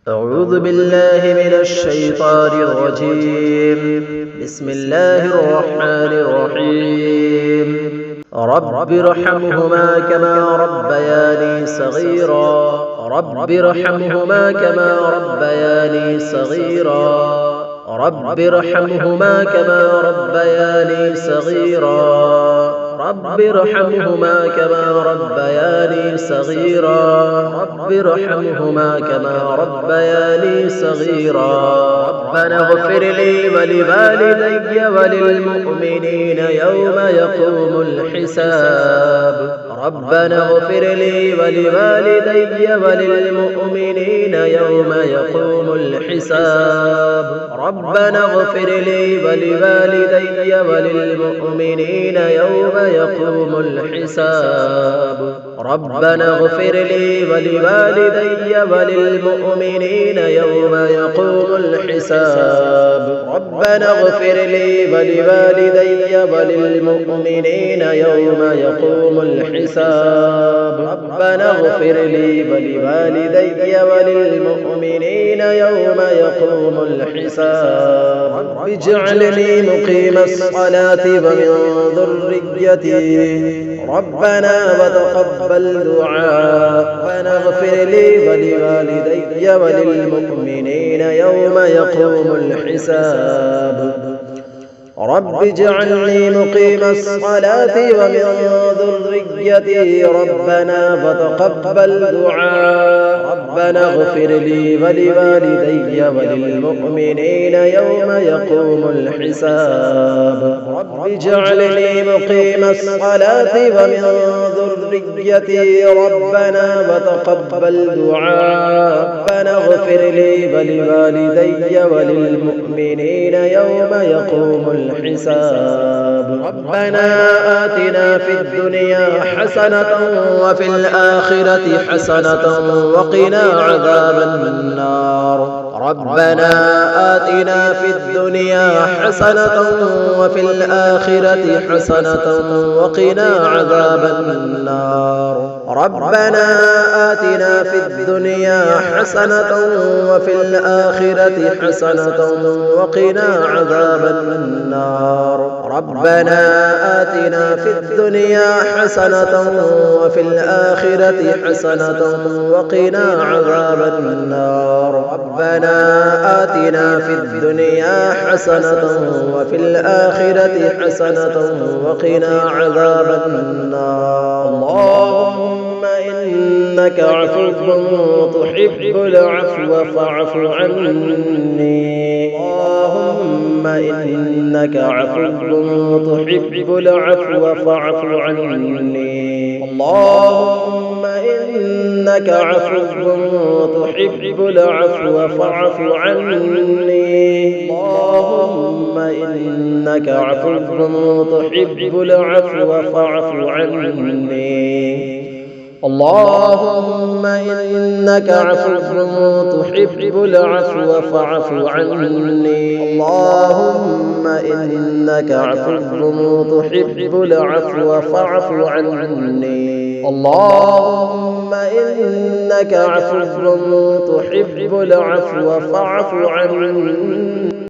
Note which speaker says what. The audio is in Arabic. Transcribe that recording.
Speaker 1: أعوذ بالله من الشيطان الرجيم. بسم الله الرحمن الرحيم. رب ارحمهما كما ربياني صغيرا. رب ارحمهما كما ربياني صغيرا. رب ارحمهما كما ربياني صغيرا. رب ارحمهما كما ربياني صغيرا. رب ارحمهما كما ربياني صغيرا. ربنا اغفر لي ولوالدي وللمؤمنين يوم يقوم الحساب. ربنا اغفر لي ولوالدي وللمؤمنين يوم يقوم الحساب. ربنا اغفر لي ولوالدي وللمؤمنين يوم يقوم الحساب. ربنا اغفر لي ولوالدي وللمؤمنين يوم يقوم الحساب. ربنا اغفر لي ولوالدي وللمؤمنين يوم يقوم الحساب. ربنا اغفر لي ولوالدي وللمؤمنين يوم يقوم الحساب. رب اجعلني مقيم الصلاة ومن ذريتي ربنا وتقبل دعاء. ربنا اغفر لي ولوالدي وللمؤمنين يوم يقوم الحساب. رب اجعلني مقيم الصلاة ومن ذريتي ربنا وتقبل دعاء. ربنا اغفر لي ولوالدي وللمؤمنين يوم يقوم الحساب. رب اجعلني مقيم الصلاة ومن ذريتي ربنا وتقبل دعاء. ربنا اغفر لي ولوالدي وللمؤمنين يوم يقوم الحساب. ربنا آتنا في الدنيا حسنة وفي الآخرة حسنة وقنا عذاب النار. ربنا آتنا في الدنيا حسنة وفي الآخرة حسنة وقنا عذاب النار. ربنا آتنا في الدنيا حسنة وفي الآخرة حسنة وقنا عذاب النار. ربنا آتنا في الدنيا حسنة وفي الآخرة حسنة وقنا عذاب النار. ربنا آتنا في الدنيا حسنة وفي الآخرة حسنة وقنا عذاب النار. اللهم إنك عفو تحب العفو فاعف عني. اللهم إنك عفو تحب العفو فاعف عني. اللهم إنك عفو تحب العفو فاعف عني. اللهم إنك عفو تحب العفو فاعف عني. اللهم إنك عفو تحب العفو فاعف عني. اللهم إنك عفو تحب العفو فاعف عني. اللهم إنك عفو تحب العفو فاعف عني.